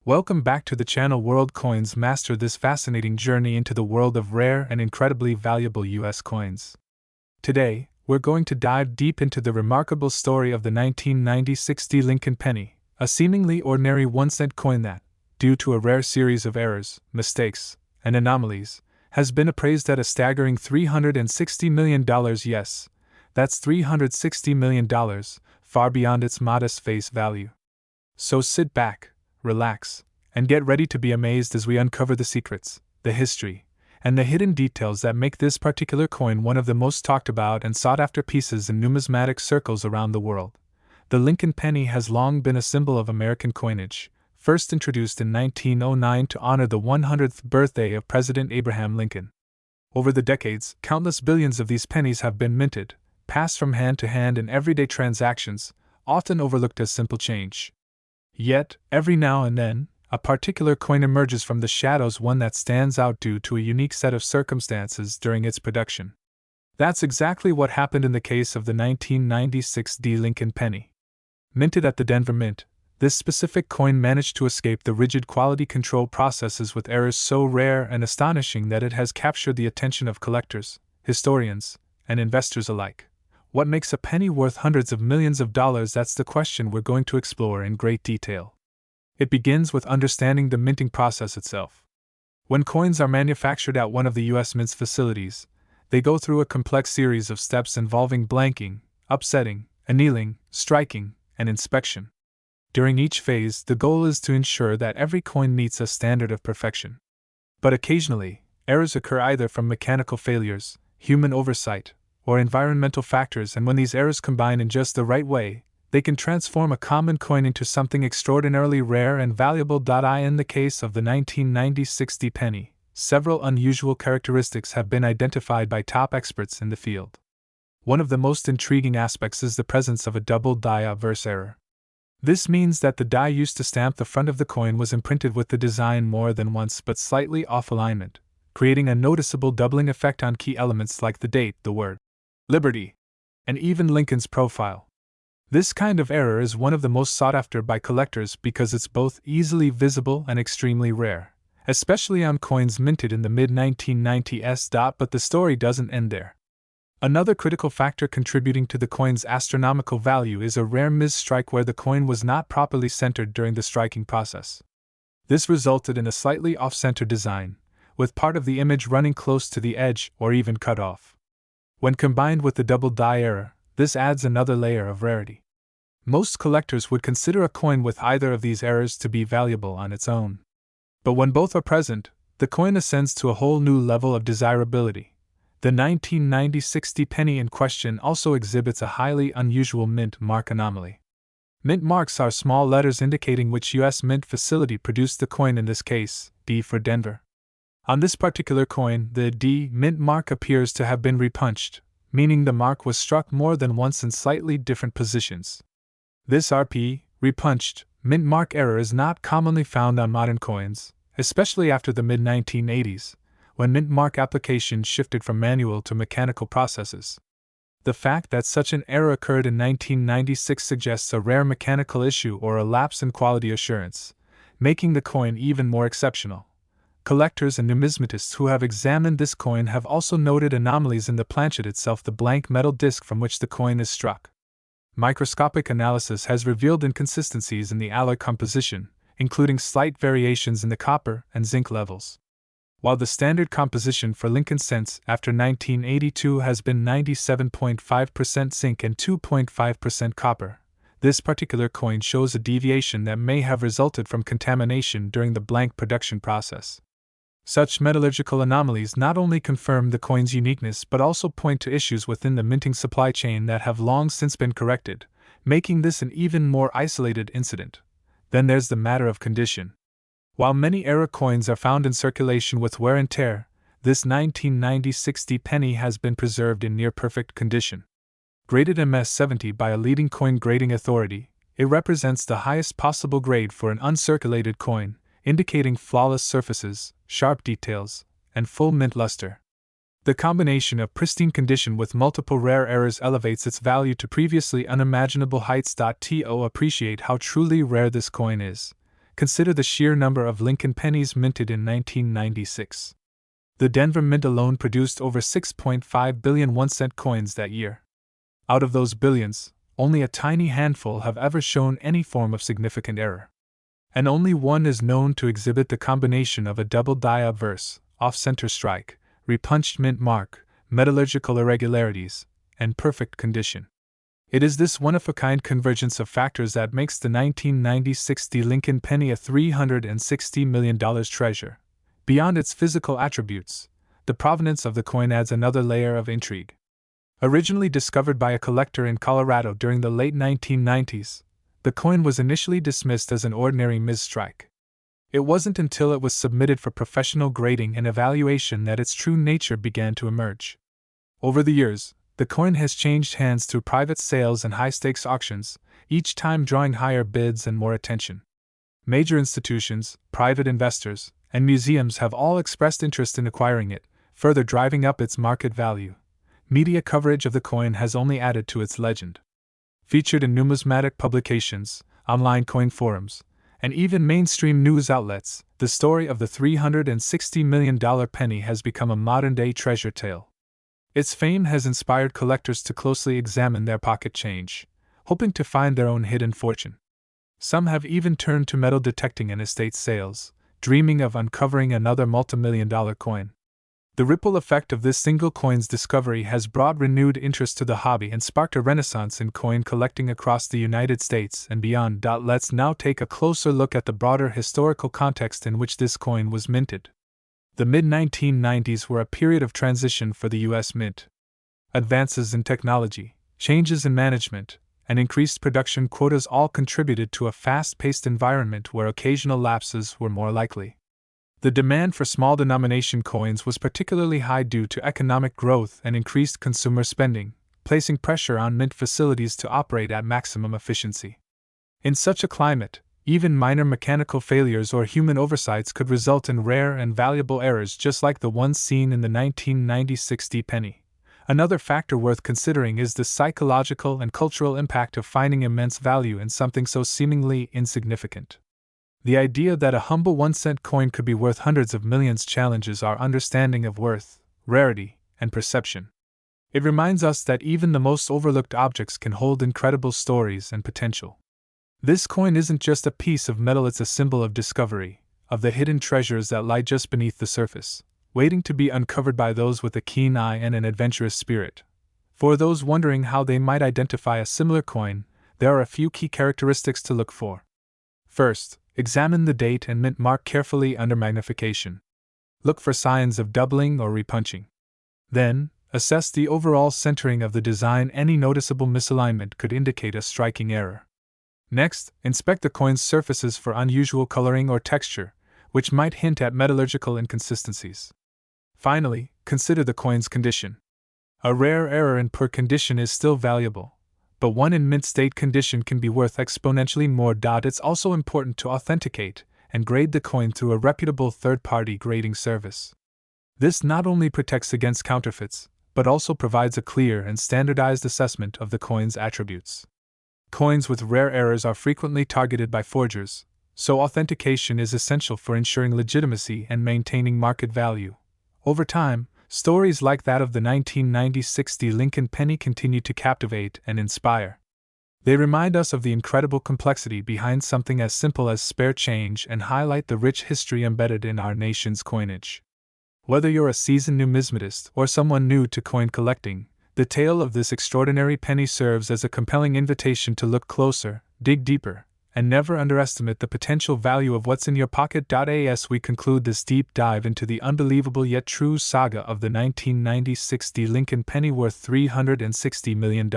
Welcome back to the channel World Coins Master, this fascinating journey into the world of rare and incredibly valuable US coins. Today, we're going to dive deep into the remarkable story of the 1996 D. Lincoln penny, a seemingly ordinary 1-cent coin that, due to a rare series of errors, mistakes, and anomalies, has been appraised at a staggering $360 million. Yes, that's $360 million, far beyond its modest face value. So sit back, relax, and get ready to be amazed as we uncover the secrets, the history, and the hidden details that make this particular coin one of the most talked about and sought after pieces in numismatic circles around the world. The Lincoln penny has long been a symbol of American coinage, first introduced in 1909 to honor the 100th birthday of President Abraham Lincoln. Over the decades, countless billions of these pennies have been minted, passed from hand to hand in everyday transactions, often overlooked as simple change. Yet, every now and then, a particular coin emerges from the shadows, one that stands out due to a unique set of circumstances during its production. That's exactly what happened in the case of the 1996 D. Lincoln penny. Minted at the Denver Mint, this specific coin managed to escape the rigid quality control processes with errors so rare and astonishing that it has captured the attention of collectors, historians, and investors alike. What makes a penny worth hundreds of millions of dollars? That's the question we're going to explore in great detail. It begins with understanding the minting process itself. When coins are manufactured at one of the U.S. Mint's facilities, they go through a complex series of steps involving blanking, upsetting, annealing, striking, and inspection. During each phase, the goal is to ensure that every coin meets a standard of perfection. But occasionally, errors occur either from mechanical failures, human oversight, or environmental factors, and when these errors combine in just the right way, they can transform a common coin into something extraordinarily rare and valuable. In the case of the 1996 D penny, several unusual characteristics have been identified by top experts in the field. One of the most intriguing aspects is the presence of a double die obverse error. This means that the die used to stamp the front of the coin was imprinted with the design more than once but slightly off alignment, creating a noticeable doubling effect on key elements like the date, the word Liberty, and even Lincoln's profile. This kind of error is one of the most sought after by collectors because it's both easily visible and extremely rare, especially on coins minted in the mid-1990s. But the story doesn't end there. Another critical factor contributing to the coin's astronomical value is a rare misstrike where the coin was not properly centered during the striking process. This resulted in a slightly off-center design, with part of the image running close to the edge or even cut off. When combined with the double die error, this adds another layer of rarity. Most collectors would consider a coin with either of these errors to be valuable on its own. But when both are present, the coin ascends to a whole new level of desirability. The 1996 D penny in question also exhibits a highly unusual mint mark anomaly. Mint marks are small letters indicating which U.S. Mint facility produced the coin, in this case, D for Denver. On this particular coin, the D mint mark appears to have been repunched, meaning the mark was struck more than once in slightly different positions. This RP, repunched, mint mark error is not commonly found on modern coins, especially after the mid-1980s, when mint mark application shifted from manual to mechanical processes. The fact that such an error occurred in 1996 suggests a rare mechanical issue or a lapse in quality assurance, making the coin even more exceptional. Collectors and numismatists who have examined this coin have also noted anomalies in the planchet itself, the blank metal disc from which the coin is struck. Microscopic analysis has revealed inconsistencies in the alloy composition, including slight variations in the copper and zinc levels. While the standard composition for Lincoln cents after 1982 has been 97.5% zinc and 2.5% copper, this particular coin shows a deviation that may have resulted from contamination during the blank production process. Such metallurgical anomalies not only confirm the coin's uniqueness but also point to issues within the minting supply chain that have long since been corrected, making this an even more isolated incident. Then there's the matter of condition. While many era coins are found in circulation with wear and tear, this 1996 D penny has been preserved in near-perfect condition. Graded MS-70 by a leading coin grading authority, it represents the highest possible grade for an uncirculated coin, indicating flawless surfaces, sharp details, and full mint luster. The combination of pristine condition with multiple rare errors elevates its value to previously unimaginable heights. To appreciate how truly rare this coin is, consider the sheer number of Lincoln pennies minted in 1996. The Denver Mint alone produced over 6.5 billion 1-cent coins that year. Out of those billions, only a tiny handful have ever shown any form of significant error. And only one is known to exhibit the combination of a double die obverse, off-center strike, repunched mint mark, metallurgical irregularities, and perfect condition. It is this one-of-a-kind convergence of factors that makes the 1996 Lincoln penny a $360 million treasure. Beyond its physical attributes, the provenance of the coin adds another layer of intrigue. Originally discovered by a collector in Colorado during the late 1990s, the coin was initially dismissed as an ordinary misstrike. It wasn't until it was submitted for professional grading and evaluation that its true nature began to emerge. Over the years, the coin has changed hands through private sales and high-stakes auctions, each time drawing higher bids and more attention. Major institutions, private investors, and museums have all expressed interest in acquiring it, further driving up its market value. Media coverage of the coin has only added to its legend. Featured in numismatic publications, online coin forums, and even mainstream news outlets, the story of the $360 million penny has become a modern-day treasure tale. Its fame has inspired collectors to closely examine their pocket change, hoping to find their own hidden fortune. Some have even turned to metal detecting and estate sales, dreaming of uncovering another multimillion-dollar coin. The ripple effect of this single coin's discovery has brought renewed interest to the hobby and sparked a renaissance in coin collecting across the United States and beyond. Let's now take a closer look at the broader historical context in which this coin was minted. The mid-1990s were a period of transition for the U.S. Mint. Advances in technology, changes in management, and increased production quotas all contributed to a fast-paced environment where occasional lapses were more likely. The demand for small-denomination coins was particularly high due to economic growth and increased consumer spending, placing pressure on mint facilities to operate at maximum efficiency. In such a climate, even minor mechanical failures or human oversights could result in rare and valuable errors just like the ones seen in the 1996 penny. Another factor worth considering is the psychological and cultural impact of finding immense value in something so seemingly insignificant. The idea that a humble 1-cent coin could be worth hundreds of millions challenges our understanding of worth, rarity, and perception. It reminds us that even the most overlooked objects can hold incredible stories and potential. This coin isn't just a piece of metal, it's a symbol of discovery, of the hidden treasures that lie just beneath the surface, waiting to be uncovered by those with a keen eye and an adventurous spirit. For those wondering how they might identify a similar coin, there are a few key characteristics to look for. First, examine the date and mint mark carefully under magnification. Look for signs of doubling or repunching. Then, assess the overall centering of the design. Any noticeable misalignment could indicate a striking error. Next, inspect the coin's surfaces for unusual coloring or texture, which might hint at metallurgical inconsistencies. Finally, consider the coin's condition. A rare error in poor condition is still valuable, but one in mint state condition can be worth exponentially more. It's also important to authenticate and grade the coin through a reputable third-party grading service. This not only protects against counterfeits, but also provides a clear and standardized assessment of the coin's attributes. Coins with rare errors are frequently targeted by forgers, so authentication is essential for ensuring legitimacy and maintaining market value. Over time, stories like that of the 1996 Lincoln penny continue to captivate and inspire. They remind us of the incredible complexity behind something as simple as spare change and highlight the rich history embedded in our nation's coinage. Whether you're a seasoned numismatist or someone new to coin collecting, the tale of this extraordinary penny serves as a compelling invitation to look closer, dig deeper, and never underestimate the potential value of what's in your pocket. As we conclude this deep dive into the unbelievable yet true saga of the 1996 Lincoln penny worth $360 million,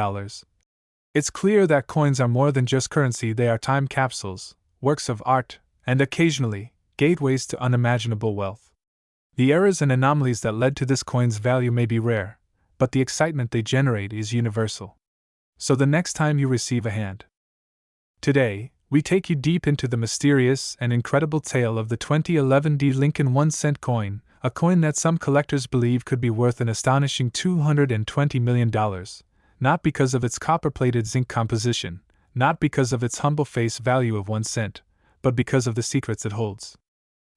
it's clear that coins are more than just currency. They are time capsules, works of art, and occasionally, gateways to unimaginable wealth. The errors and anomalies that led to this coin's value may be rare, but the excitement they generate is universal. So the next time you receive a hand. Today, we take you deep into the mysterious and incredible tale of the 2011 Lincoln 1-cent coin, a coin that some collectors believe could be worth an astonishing $220 million, not because of its copper-plated zinc composition, not because of its humble face value of 1 cent, but because of the secrets it holds.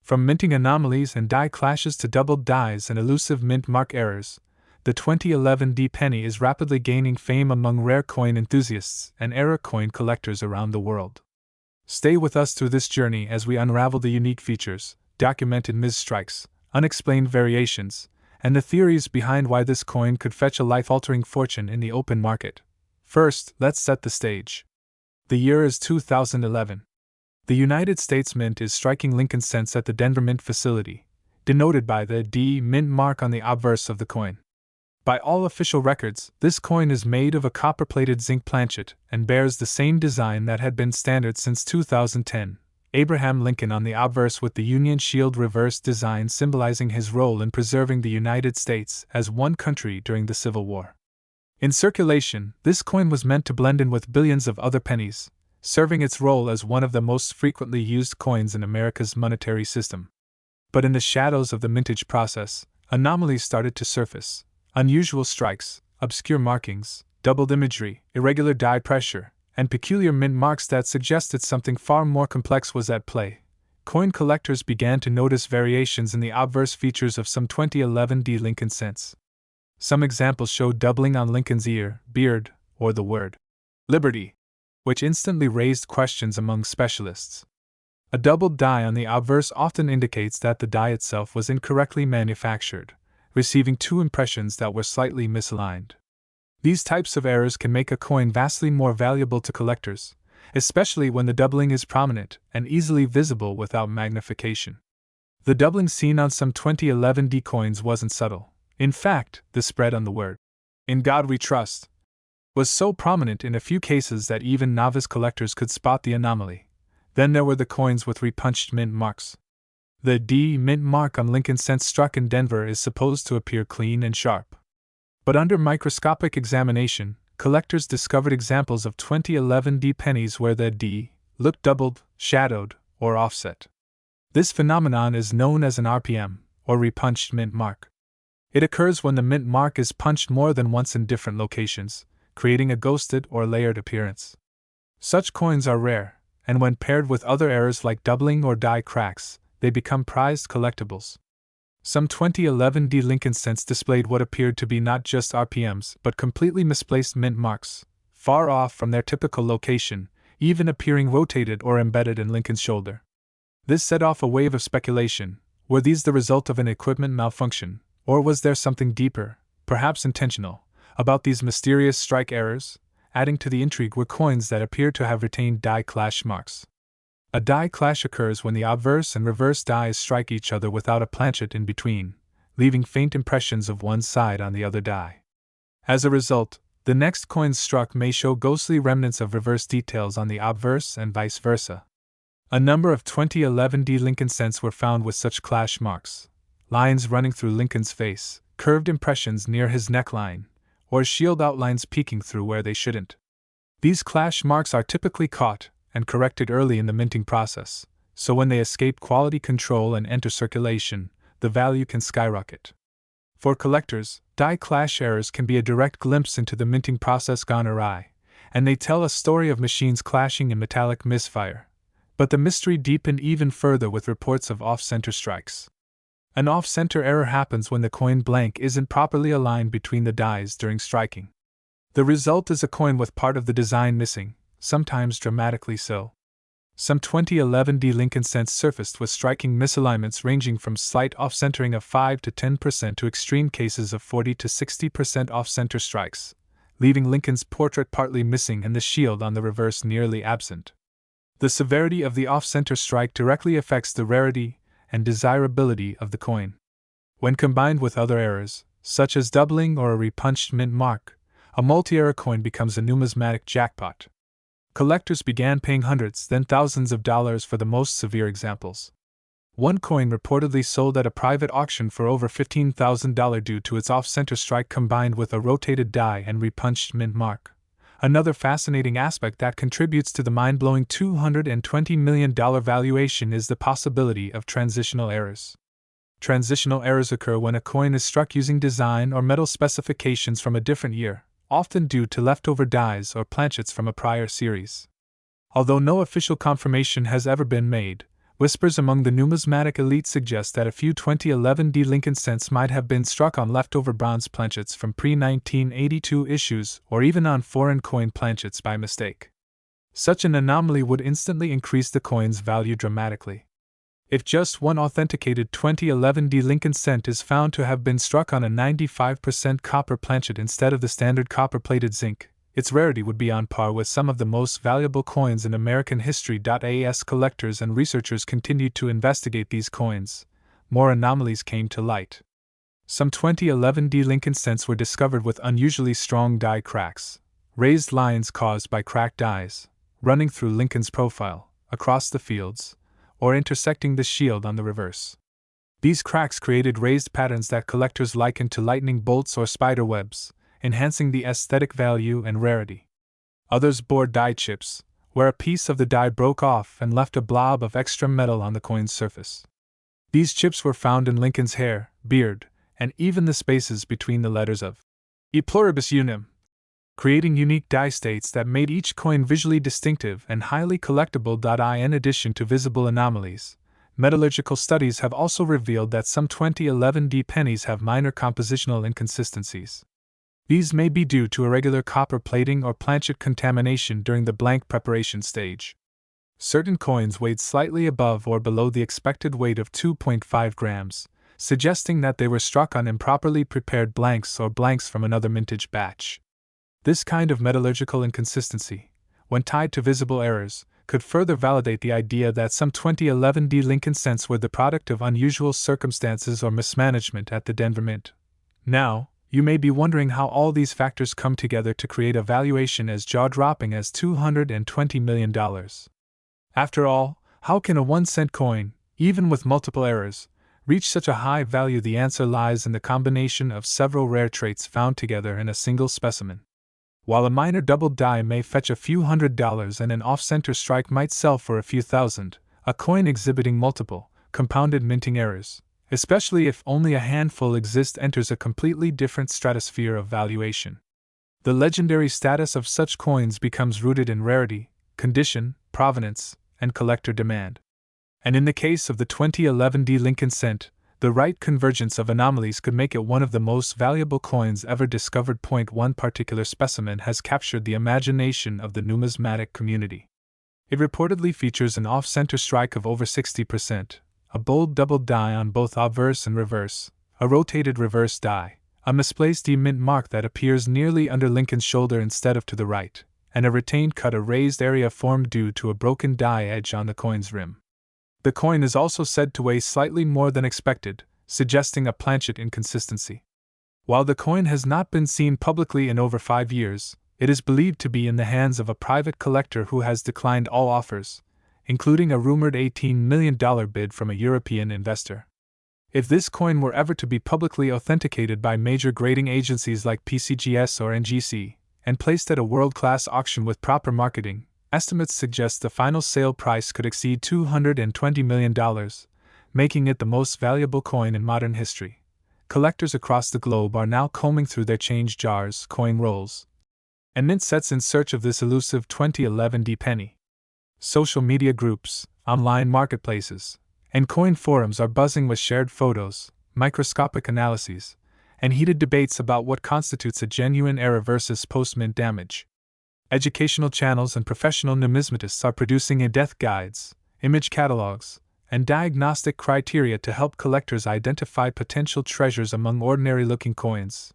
From minting anomalies and die clashes to doubled dies and elusive mint mark errors, the 2011 D penny is rapidly gaining fame among rare coin enthusiasts and error coin collectors around the world. Stay with us through this journey as we unravel the unique features, documented misstrikes, unexplained variations, and the theories behind why this coin could fetch a life-altering fortune in the open market. First, let's set the stage. The year is 2011. The United States Mint is striking Lincoln cents at the Denver Mint facility, denoted by the D Mint mark on the obverse of the coin. By all official records, this coin is made of a copper-plated zinc planchet and bears the same design that had been standard since 2010, Abraham Lincoln on the obverse with the Union Shield reverse design symbolizing his role in preserving the United States as one country during the Civil War. In circulation, this coin was meant to blend in with billions of other pennies, serving its role as one of the most frequently used coins in America's monetary system. But in the shadows of the mintage process, anomalies started to surface. Unusual strikes, obscure markings, doubled imagery, irregular die pressure, and peculiar mint marks that suggested something far more complex was at play. Coin collectors began to notice variations in the obverse features of some 2011 D Lincoln cents. Some examples showed doubling on Lincoln's ear, beard, or the word Liberty, which instantly raised questions among specialists. A doubled die on the obverse often indicates that the die itself was incorrectly manufactured, receiving two impressions that were slightly misaligned. These types of errors can make a coin vastly more valuable to collectors, especially when the doubling is prominent and easily visible without magnification. The doubling seen on some 2011 D coins wasn't subtle. In fact, the spread on the word, "In God We Trust," was so prominent in a few cases that even novice collectors could spot the anomaly. Then there were the coins with repunched mint marks. The D mint mark on Lincoln cents struck in Denver is supposed to appear clean and sharp. But under microscopic examination, collectors discovered examples of 2011 D pennies where the D looked doubled, shadowed, or offset. This phenomenon is known as an RPM, or repunched mint mark. It occurs when the mint mark is punched more than once in different locations, creating a ghosted or layered appearance. Such coins are rare, and when paired with other errors like doubling or die cracks, they become prized collectibles. Some 2011 D Lincoln cents displayed what appeared to be not just RPMs but completely misplaced mint marks, far off from their typical location, even appearing rotated or embedded in Lincoln's shoulder. This set off a wave of speculation. Were these the result of an equipment malfunction, or was there something deeper, perhaps intentional, about these mysterious strike errors? Adding to the intrigue were coins that appeared to have retained die clash marks. A die clash occurs when the obverse and reverse dies strike each other without a planchet in between, leaving faint impressions of one side on the other die. As a result, the next coins struck may show ghostly remnants of reverse details on the obverse and vice versa. A number of 2011 D Lincoln cents were found with such clash marks, lines running through Lincoln's face, curved impressions near his neckline, or shield outlines peeking through where they shouldn't. These clash marks are typically caught and corrected early in the minting process, so when they escape quality control and enter circulation, the value can skyrocket. For collectors, die clash errors can be a direct glimpse into the minting process gone awry, and they tell a story of machines clashing in metallic misfire. But the mystery deepened even further with reports of off-center strikes. An off-center error happens when the coin blank isn't properly aligned between the dies during striking. The result is a coin with part of the design missing, sometimes dramatically so. Some 2011 D Lincoln cents surfaced with striking misalignments ranging from slight off-centering of 5 to 10% to extreme cases of 40 to 60% off-center strikes, leaving Lincoln's portrait partly missing and the shield on the reverse nearly absent. The severity of the off-center strike directly affects the rarity and desirability of the coin. When combined with other errors, such as doubling or a repunched mint mark, a multi-error coin becomes a numismatic jackpot. Collectors began paying hundreds, then thousands of dollars for the most severe examples. One coin reportedly sold at a private auction for over $15,000 due to its off-center strike combined with a rotated die and repunched mint mark. Another fascinating aspect that contributes to the mind-blowing $220 million valuation is the possibility of transitional errors. Transitional errors occur when a coin is struck using design or metal specifications from a different year, often due to leftover dies or planchets from a prior series. Although no official confirmation has ever been made, whispers among the numismatic elite suggest that a few 2011 D Lincoln cents might have been struck on leftover bronze planchets from pre-1982 issues or even on foreign coin planchets by mistake. Such an anomaly would instantly increase the coin's value dramatically. If just one authenticated 2011 D Lincoln cent is found to have been struck on a 95% copper planchet instead of the standard copper-plated zinc, its rarity would be on par with some of the most valuable coins in American history. As collectors and researchers continued to investigate these coins, more anomalies came to light. Some 2011 D Lincoln cents were discovered with unusually strong die cracks, raised lines caused by cracked dies, running through Lincoln's profile, across the fields, or intersecting the shield on the reverse. These cracks created raised patterns that collectors likened to lightning bolts or spider webs, enhancing the aesthetic value and rarity. Others bore die chips, where a piece of the die broke off and left a blob of extra metal on the coin's surface. These chips were found in Lincoln's hair, beard, and even the spaces between the letters of E pluribus unum, creating unique die states that made each coin visually distinctive and highly collectible. In addition to visible anomalies, metallurgical studies have also revealed that some 2011 D pennies have minor compositional inconsistencies. These may be due to irregular copper plating or planchet contamination during the blank preparation stage. Certain coins weighed slightly above or below the expected weight of 2.5 grams, suggesting that they were struck on improperly prepared blanks or blanks from another mintage batch. This kind of metallurgical inconsistency, when tied to visible errors, could further validate the idea that some 2011 D Lincoln cents were the product of unusual circumstances or mismanagement at the Denver Mint. Now, you may be wondering how all these factors come together to create a valuation as jaw-dropping as $220 million. After all, how can a 1-cent coin, even with multiple errors, reach such a high value? The answer lies in the combination of several rare traits found together in a single specimen. While a minor double die may fetch a few $100s and an off-center strike might sell for a few thousand, a coin exhibiting multiple, compounded minting errors, especially if only a handful exist, enters a completely different stratosphere of valuation. The legendary status of such coins becomes rooted in rarity, condition, provenance, and collector demand. And in the case of the 2011 D Lincoln cent, the right convergence of anomalies could make it one of the most valuable coins ever discovered. One particular specimen has captured the imagination of the numismatic community. It reportedly features an off-center strike of over 60%, a bold double die on both obverse and reverse, a rotated reverse die, a misplaced E mint mark that appears nearly under Lincoln's shoulder instead of to the right, and a retained cut, a raised area formed due to a broken die edge on the coin's rim. The coin is also said to weigh slightly more than expected, suggesting a planchet inconsistency. While the coin has not been seen publicly in over 5 years, it is believed to be in the hands of a private collector who has declined all offers, including a rumored $18 million bid from a European investor. If this coin were ever to be publicly authenticated by major grading agencies like PCGS or NGC, and placed at a world-class auction with proper marketing, estimates suggest the final sale price could exceed $220 million, making it the most valuable coin in modern history. Collectors across the globe are now combing through their change jars, coin rolls, and mint sets in search of this elusive 2011 D penny. Social media groups, online marketplaces, and coin forums are buzzing with shared photos, microscopic analyses, and heated debates about what constitutes a genuine error versus post-mint damage. Educational channels and professional numismatists are producing in-depth guides, image catalogs, and diagnostic criteria to help collectors identify potential treasures among ordinary-looking coins.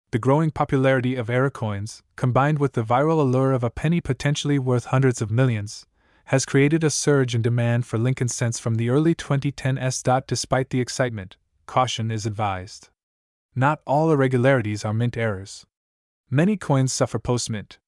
The growing popularity of error coins, combined with the viral allure of a penny potentially worth hundreds of millions, has created a surge in demand for Lincoln cents from the early 2010s. Despite the excitement, caution is advised. Not all irregularities are mint errors. Many coins suffer post-mint,